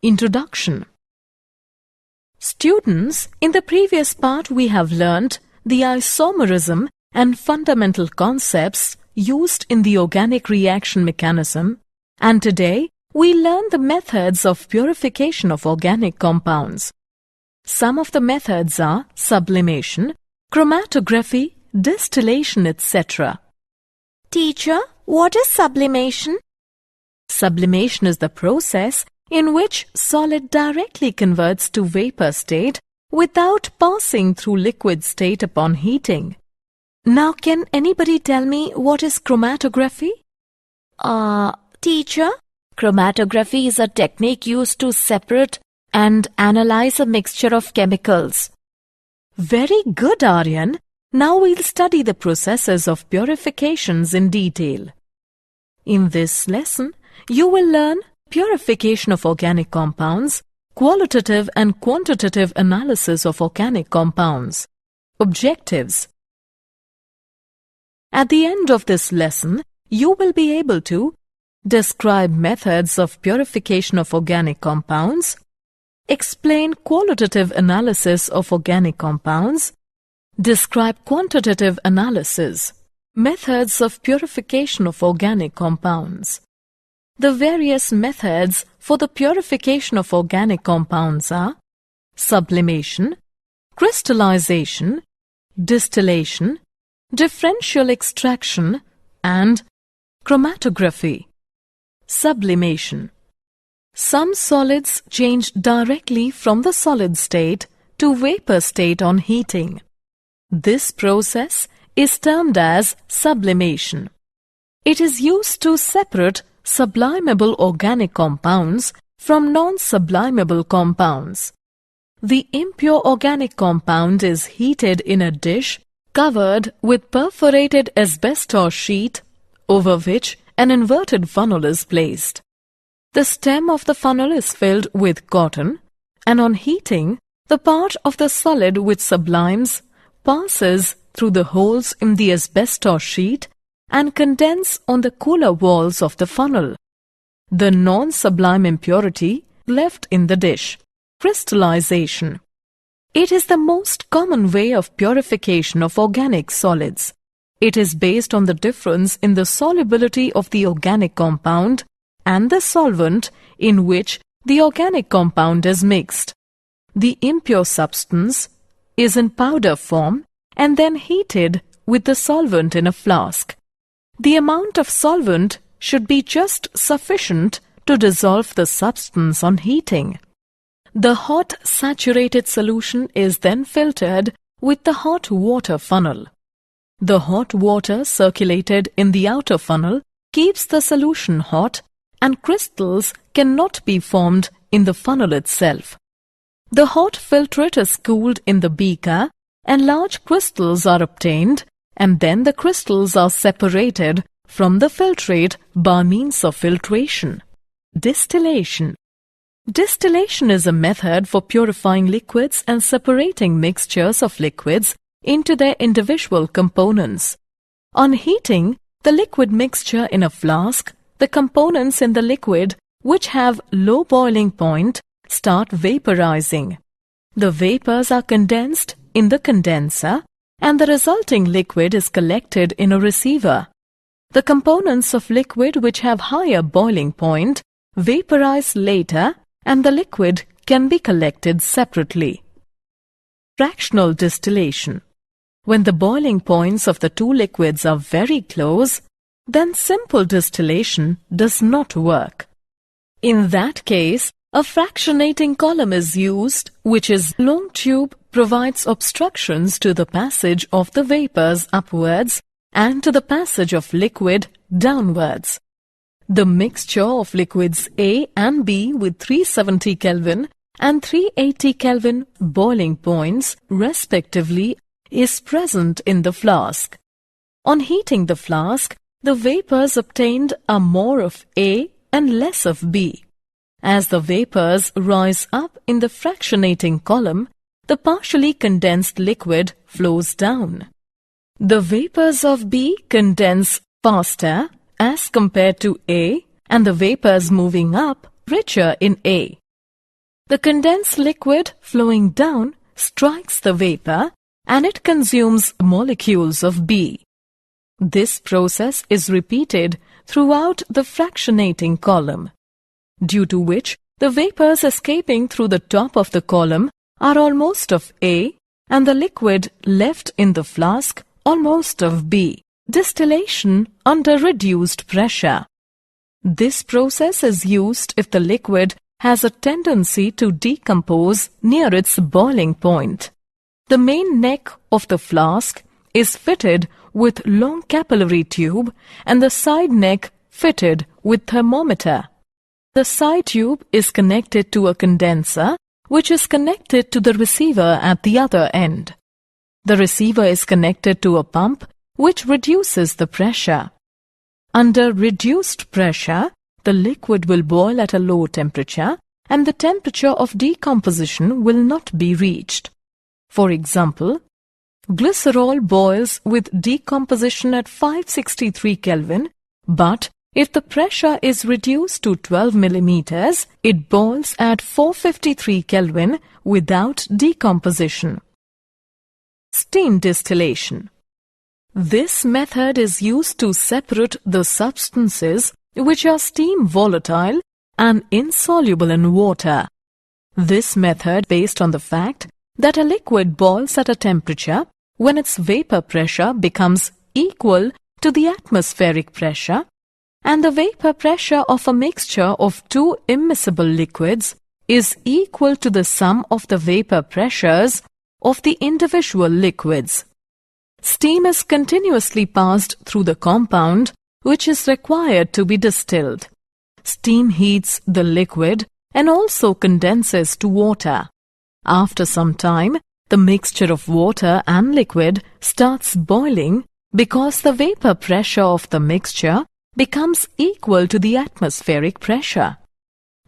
Introduction. Students, in the previous part we have learnt the isomerism and fundamental concepts used in the organic reaction mechanism, and today we learn the methods of purification of organic compounds. Some of the methods are sublimation, chromatography, distillation, etc. Teacher, what is sublimation? Sublimation is the process in which solid directly converts to vapor state without passing through liquid state upon heating. Now, can anybody tell me what is chromatography? Teacher, chromatography is a technique used to separate and analyze a mixture of chemicals. Very good, Aryan. Now we'll study the processes of purifications in detail. In this lesson, you will learn purification of organic compounds, qualitative and quantitative analysis of organic compounds, objectives. At the end of this lesson, you will be able to describe methods of purification of organic compounds, explain qualitative analysis of organic compounds, describe quantitative analysis, methods of purification of organic compounds. The various methods for the purification of organic compounds are sublimation, crystallization, distillation, differential extraction, and chromatography. Sublimation. Some solids change directly from the solid state to vapor state on heating. This process is termed as sublimation. It is used to separate sublimable organic compounds from non-sublimable compounds. The impure organic compound is heated in a dish covered with perforated asbestos sheet over which an inverted funnel is placed. The stem of the funnel is filled with cotton, and on heating, the part of the solid which sublimes passes through the holes in the asbestos sheet and condense on the cooler walls of the funnel. The non-sublime impurity left in the dish. Crystallization. It is the most common way of purification of organic solids. It is based on the difference in the solubility of the organic compound and the solvent in which the organic compound is mixed. The impure substance is in powder form and then heated with the solvent in a flask. The amount of solvent should be just sufficient to dissolve the substance on heating. The hot saturated solution is then filtered with the hot water funnel. The hot water circulated in the outer funnel keeps the solution hot, and crystals cannot be formed in the funnel itself. The hot filtrate is cooled in the beaker and large crystals are obtained, and then the crystals are separated from the filtrate by means of filtration. Distillation. Distillation is a method for purifying liquids and separating mixtures of liquids into their individual components. On heating the liquid mixture in a flask, the components in the liquid which have low boiling point start vaporizing. The vapors are condensed in the condenser and the resulting liquid is collected in a receiver. The components of liquid which have higher boiling point vaporize later and the liquid can be collected separately. Fractional distillation. When the boiling points of the two liquids are very close, then simple distillation does not work. In that case, a fractionating column is used, which is long tube provides obstructions to the passage of the vapors upwards and to the passage of liquid downwards. The mixture of liquids A and B with 370 Kelvin and 380 Kelvin boiling points, respectively, is present in the flask. On heating the flask, the vapors obtained are more of A and less of B. As the vapors rise up in the fractionating column, the partially condensed liquid flows down. The vapors of B condense faster as compared to A, and the vapors moving up richer in A. The condensed liquid flowing down strikes the vapor and it consumes molecules of B. This process is repeated throughout the fractionating column, due to which the vapors escaping through the top of the column are almost of A and the liquid left in the flask almost of B. Distillation under reduced pressure. This process is used if the liquid has a tendency to decompose near its boiling point. The main neck of the flask is fitted with long capillary tube and the side neck fitted with thermometer. The side tube is connected to a condenser which is connected to the receiver at the other end. The receiver is connected to a pump which reduces the pressure. Under reduced pressure, the liquid will boil at a low temperature and the temperature of decomposition will not be reached. For example, glycerol boils with decomposition at 563 Kelvin, but if the pressure is reduced to 12 millimeters, it boils at 453 Kelvin without decomposition. Steam distillation. This method is used to separate the substances which are steam volatile and insoluble in water. This method based on the fact that a liquid boils at a temperature when its vapor pressure becomes equal to the atmospheric pressure and the vapor pressure of a mixture of two immiscible liquids is equal to the sum of the vapor pressures of the individual liquids. Steam is continuously passed through the compound which is required to be distilled. Steam heats the liquid and also condenses to water. After some time, the mixture of water and liquid starts boiling because the vapor pressure of the mixture becomes equal to the atmospheric pressure.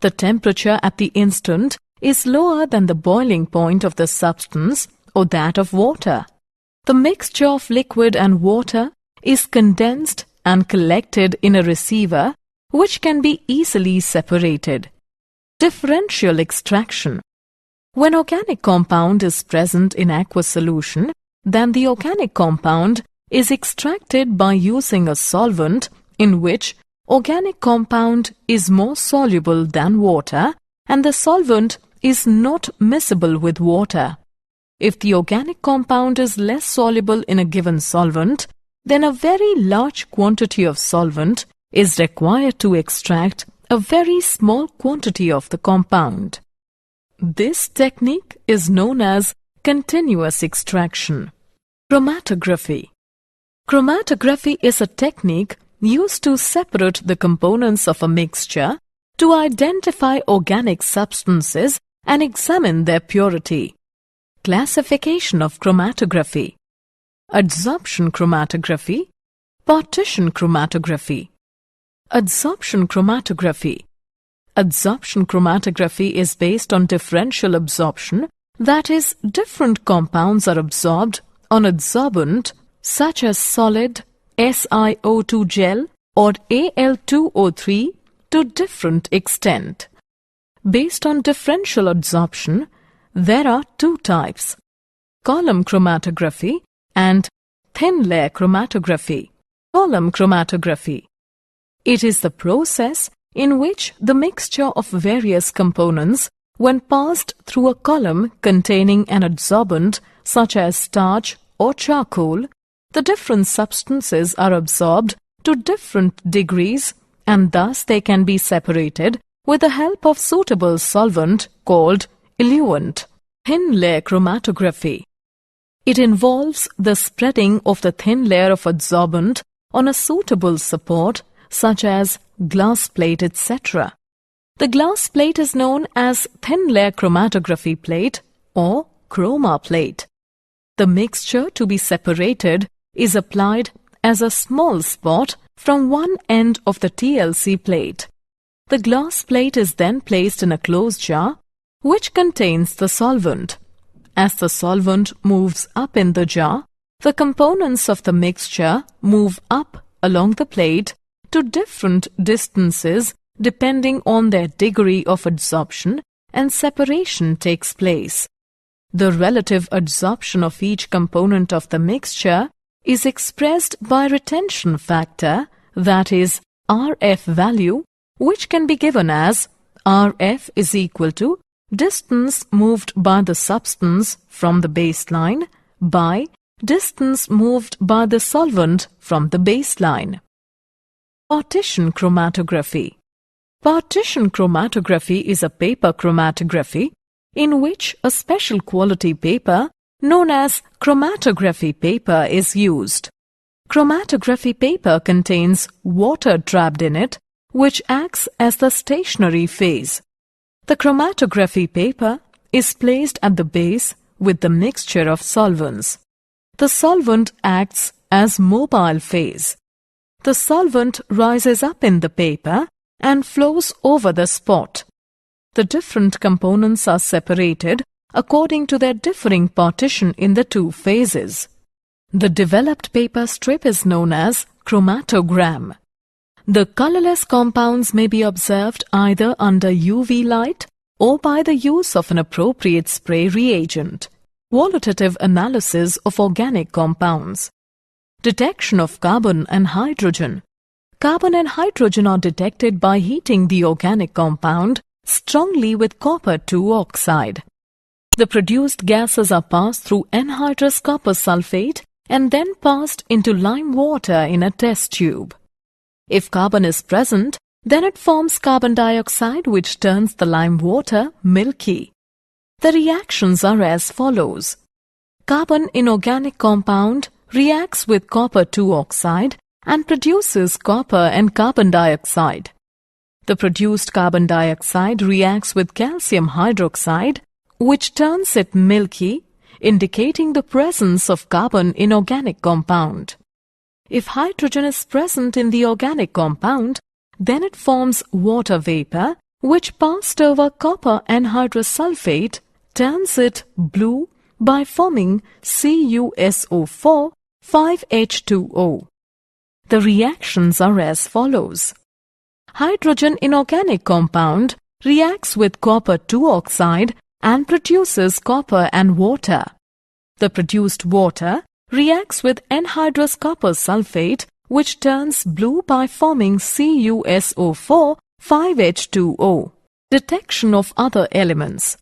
The temperature at the instant is lower than the boiling point of the substance or that of water. The mixture of liquid and water is condensed and collected in a receiver which can be easily separated. Differential extraction. When organic compound is present in aqueous solution, then the organic compound is extracted by using a solvent in which organic compound is more soluble than water and the solvent is not miscible with water. If the organic compound is less soluble in a given solvent, then a very large quantity of solvent is required to extract a very small quantity of the compound. This technique is known as continuous extraction. Chromatography. Chromatography is a technique used to separate the components of a mixture to identify organic substances and examine their purity. Classification of chromatography. Adsorption chromatography, partition chromatography. Adsorption chromatography. Adsorption chromatography is based on differential absorption, that is, different compounds are absorbed on adsorbent such as solid SiO2 gel or Al2O3 to different extent. Based on differential adsorption, there are two types: column chromatography and thin layer chromatography. Column chromatography. It is the process in which the mixture of various components, when passed through a column containing an adsorbent such as starch or charcoal, the different substances are absorbed to different degrees and thus they can be separated with the help of suitable solvent called eluent. Thin layer chromatography. It involves the spreading of the thin layer of adsorbent on a suitable support such as glass plate, etc. The glass plate is known as thin layer chromatography plate or chroma plate. The mixture to be separated is applied as a small spot from one end of the TLC plate. The glass plate is then placed in a closed jar which contains the solvent. As the solvent moves up in the jar, the components of the mixture move up along the plate to different distances depending on their degree of adsorption and separation takes place. The relative adsorption of each component of the mixture is expressed by retention factor, that is RF value, which can be given as RF is equal to distance moved by the substance from the baseline by distance moved by the solvent from the baseline. Partition chromatography. Partition chromatography is a paper chromatography in which a special quality paper known as chromatography paper is used. Chromatography paper contains water trapped in it, which acts as the stationary phase. The chromatography paper is placed at the base with the mixture of solvents. The solvent acts as mobile phase. The solvent rises up in the paper and flows over the spot. The different components are separated according to their differing partition in the two phases. The developed paper strip is known as chromatogram. The colorless compounds may be observed either under UV light or by the use of an appropriate spray reagent. Qualitative analysis of organic compounds. Detection of carbon and hydrogen. Carbon and hydrogen are detected by heating the organic compound strongly with copper-2 oxide. The produced gases are passed through anhydrous copper sulfate and then passed into lime water in a test tube. If carbon is present, then it forms carbon dioxide, which turns the lime water milky. The reactions are as follows. Carbon in organic compound reacts with copper-2 oxide and produces copper and carbon dioxide. The produced carbon dioxide reacts with calcium hydroxide, which turns it milky, indicating the presence of carbon in organic compound. If hydrogen is present in the organic compound, then it forms water vapor, which passed over copper anhydrous sulfate turns it blue by forming CuSO4 5H2O. The reactions are as follows. Hydrogen in organic compound reacts with copper-2 oxide and produces copper and water. The produced water reacts with anhydrous copper sulfate, which turns blue by forming CuSO4 5H2O. Detection of other elements.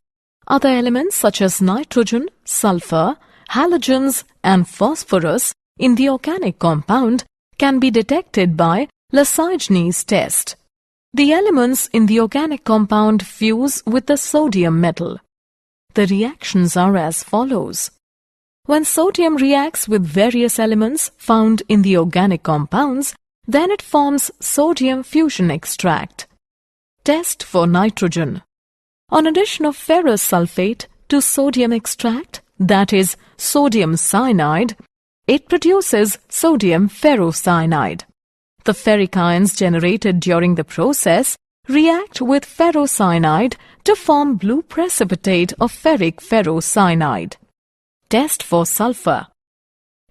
Other elements such as nitrogen, sulfur, halogens and phosphorus in the organic compound can be detected by Lasigene's test. The elements in the organic compound fuse with the sodium metal. The reactions are as follows. When sodium reacts with various elements found in the organic compounds, then it forms sodium fusion extract. Test for nitrogen. On addition of ferrous sulfate to sodium extract, that is sodium cyanide, it produces sodium ferrocyanide. The ferric ions generated during the process react with ferrocyanide to form blue precipitate of ferric ferrocyanide. Test for sulfur.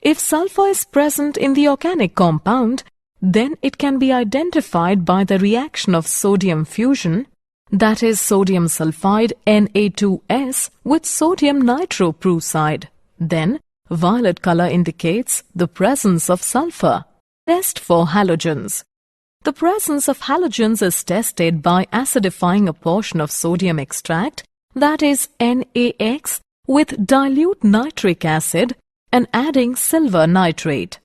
If sulfur is present in the organic compound, then it can be identified by the reaction of sodium fusion, that is sodium sulfide Na2S with sodium nitroprusside. Then, violet color indicates the presence of sulfur. Test for halogens. The presence of halogens is tested by acidifying a portion of sodium extract, that is NaX, with dilute nitric acid and adding silver nitrate.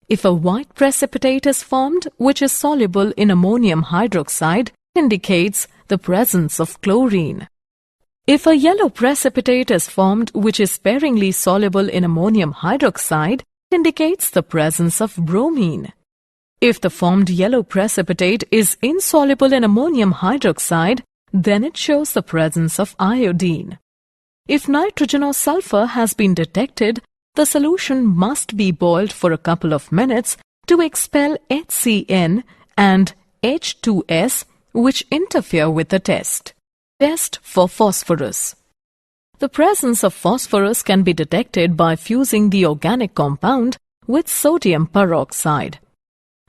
If a white precipitate is formed which is soluble in ammonium hydroxide, indicates the presence of chlorine. If a yellow precipitate is formed which is sparingly soluble in ammonium hydroxide, indicates the presence of bromine. If the formed yellow precipitate is insoluble in ammonium hydroxide, then it shows the presence of iodine. If nitrogen or sulfur has been detected, the solution must be boiled for a couple of minutes to expel HCN and H2S, which interfere with the test. Test for phosphorus. The presence of phosphorus can be detected by fusing the organic compound with sodium peroxide.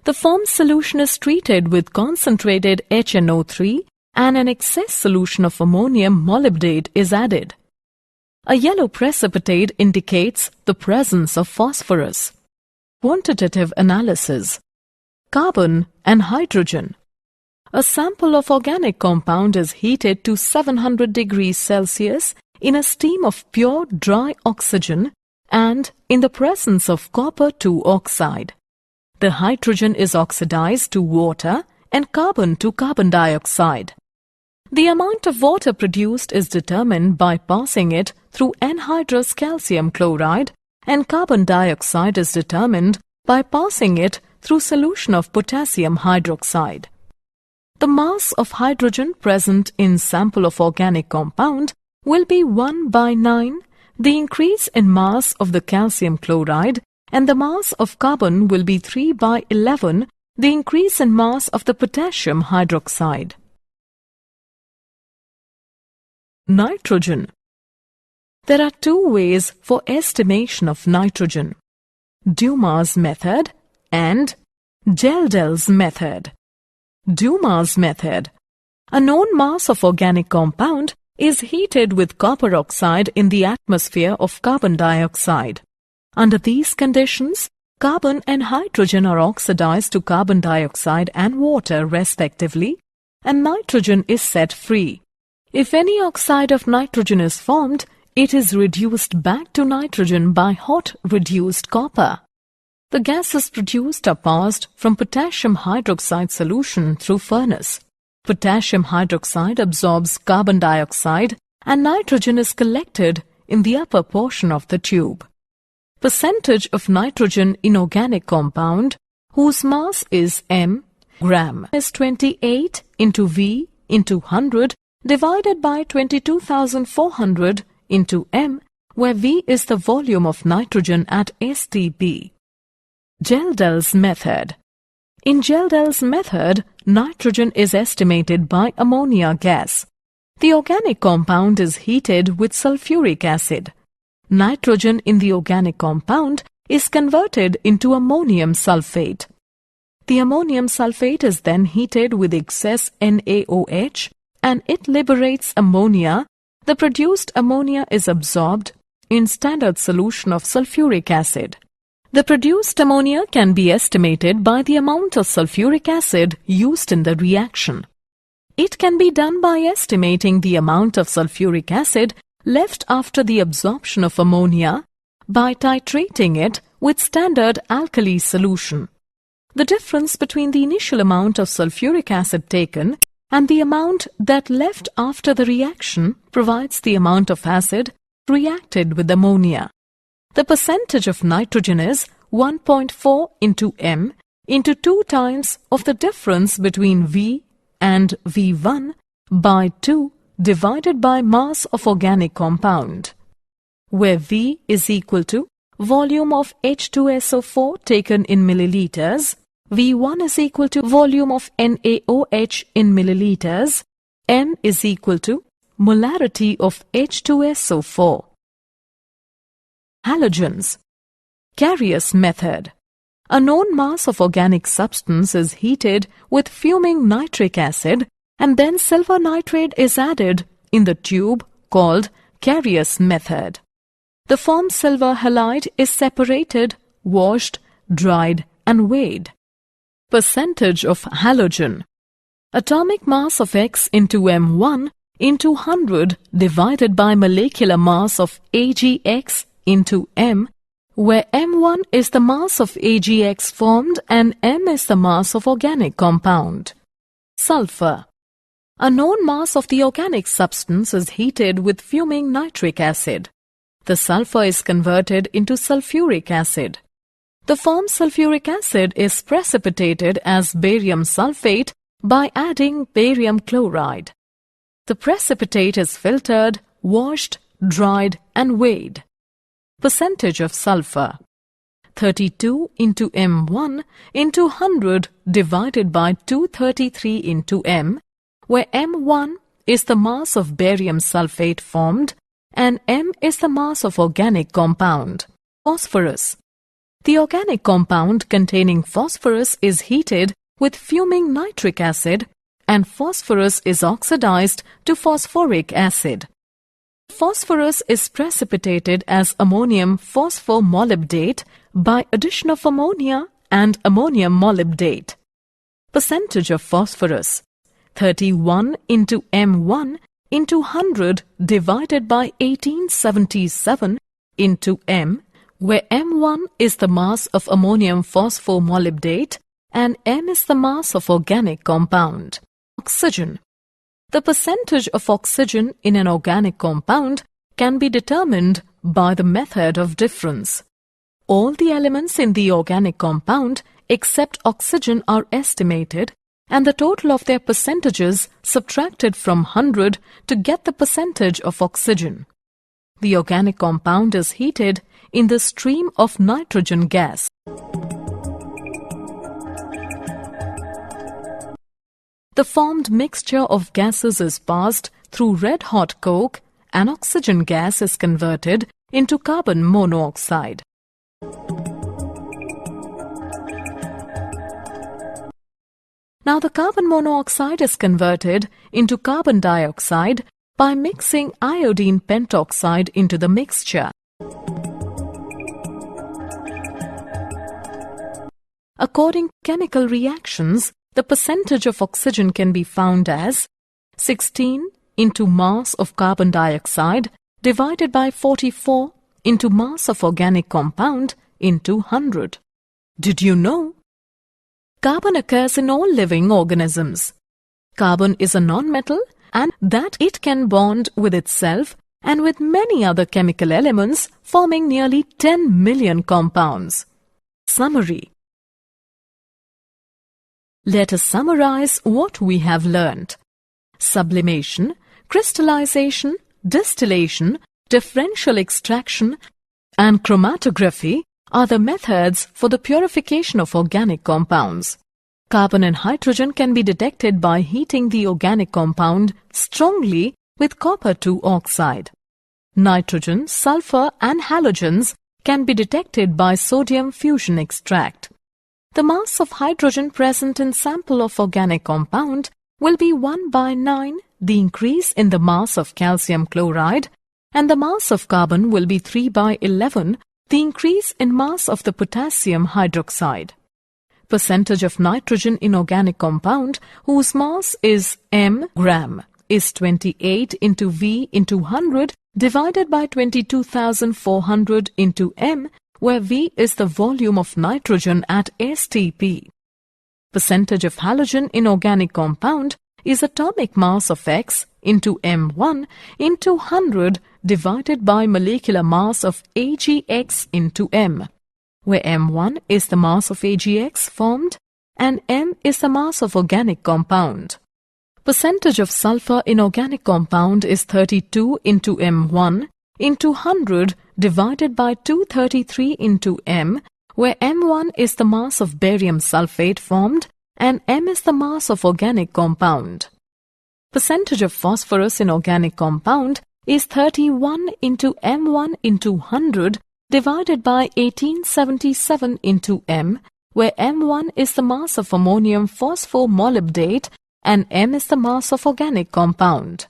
The formed solution is treated with concentrated HNO3 and an excess solution of ammonium molybdate is added. A yellow precipitate indicates the presence of phosphorus. Quantitative analysis. Carbon and hydrogen. A sample of organic compound is heated to 700 degrees Celsius in a steam of pure dry oxygen and in the presence of copper 2 oxide. The hydrogen is oxidized to water and carbon to carbon dioxide. The amount of water produced is determined by passing it through anhydrous calcium chloride, and carbon dioxide is determined by passing it through solution of potassium hydroxide. The mass of hydrogen present in sample of organic compound will be 1/9, the increase in mass of the calcium chloride, and the mass of carbon will be 3/11, the increase in mass of the potassium hydroxide. Nitrogen. There are two ways for estimation of nitrogen: Dumas method and Geldel's method. Dumas method. A known mass of organic compound is heated with copper oxide in the atmosphere of carbon dioxide. Under these conditions, carbon and hydrogen are oxidized to carbon dioxide and water respectively, and nitrogen is set free. If any oxide of nitrogen is formed, it is reduced back to nitrogen by hot reduced copper. The gases produced are passed from potassium hydroxide solution through furnace. Potassium hydroxide absorbs carbon dioxide and nitrogen is collected in the upper portion of the tube. Percentage of nitrogen in organic compound whose mass is m gram is 28 into V into 100 divided by 22,400 into m, where V is the volume of nitrogen at STP. Geldel's method. In Geldel's method, nitrogen is estimated by ammonia gas. The organic compound is heated with sulfuric acid. Nitrogen in the organic compound is converted into ammonium sulfate. The ammonium sulfate is then heated with excess NaOH and it liberates ammonia. The produced ammonia is absorbed in standard solution of sulfuric acid. The produced ammonia can be estimated by the amount of sulfuric acid used in the reaction. It can be done by estimating the amount of sulfuric acid left after the absorption of ammonia by titrating it with standard alkali solution. The difference between the initial amount of sulfuric acid taken and the amount that left after the reaction provides the amount of acid reacted with ammonia. The percentage of nitrogen is 1.4 into m into 2 times of the difference between V and V1 by 2 divided by mass of organic compound, where V is equal to volume of H2SO4 taken in milliliters, V1 is equal to volume of NaOH in milliliters, m is equal to molarity of H2SO4. Halogens. Carius method. A known mass of organic substance is heated with fuming nitric acid and then silver nitrate is added in the tube called Carius method. The formed silver halide is separated, washed, dried and weighed. Percentage of halogen. Atomic mass of X into M1 into 100 divided by molecular mass of AgX into M, where M1 is the mass of AgX formed and M is the mass of organic compound. Sulfur. A known mass of the organic substance is heated with fuming nitric acid. The sulfur is converted into sulfuric acid. The formed sulfuric acid is precipitated as barium sulfate by adding barium chloride. The precipitate is filtered, washed, dried and weighed. Percentage of sulfur. 32 into M1 into 100 divided by 233 into M, where M1 is the mass of barium sulfate formed and M is the mass of organic compound. Phosphorus. The organic compound containing phosphorus is heated with fuming nitric acid and phosphorus is oxidized to phosphoric acid. Phosphorus is precipitated as ammonium phosphomolybdate by addition of ammonia and ammonium molybdate. Percentage of phosphorus: 31 into M1 into 100 divided by 1877 into M, where M1 is the mass of ammonium phosphomolybdate and M is the mass of organic compound. Oxygen. The percentage of oxygen in an organic compound can be determined by the method of difference. All the elements in the organic compound except oxygen are estimated and the total of their percentages subtracted from 100 to get the percentage of oxygen. The organic compound is heated in the stream of nitrogen gas. The formed mixture of gases is passed through red-hot coke and oxygen gas is converted into carbon monoxide. Now the carbon monoxide is converted into carbon dioxide by mixing iodine pentoxide into the mixture. According to chemical reactions, the percentage of oxygen can be found as 16 into mass of carbon dioxide divided by 44 into mass of organic compound into 100. Did you know? Carbon occurs in all living organisms. Carbon is a non-metal and that it can bond with itself and with many other chemical elements, forming nearly 10 million compounds. Summary. Let us summarize what we have learnt. Sublimation, crystallization, distillation, differential extraction, and chromatography are the methods for the purification of organic compounds. Carbon and hydrogen can be detected by heating the organic compound strongly with copper-2 oxide. Nitrogen, sulfur, and halogens can be detected by sodium fusion extract. The mass of hydrogen present in sample of organic compound will be 1/9 the increase in the mass of calcium chloride, and the mass of carbon will be 3/11 the increase in mass of the potassium hydroxide. Percentage of nitrogen in organic compound whose mass is m gram is 28 into V into 100 divided by 22,400 into m, where V is the volume of nitrogen at STP. Percentage of halogen in organic compound is atomic mass of X into M1 into 100 divided by molecular mass of AgX into M, where M1 is the mass of AgX formed and M is the mass of organic compound. Percentage of sulfur in organic compound is 32 into M1 into 100 divided by 233 into M, where M1 is the mass of barium sulfate formed and M is the mass of organic compound. Percentage of phosphorus in organic compound is 31 into M1 into 100 divided by 1877 into M, where M1 is the mass of ammonium phosphomolybdate and M is the mass of organic compound.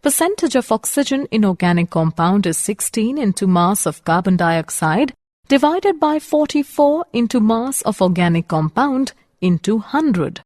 Percentage of oxygen in organic compound is 16 into mass of carbon dioxide divided by 44 into mass of organic compound into 100.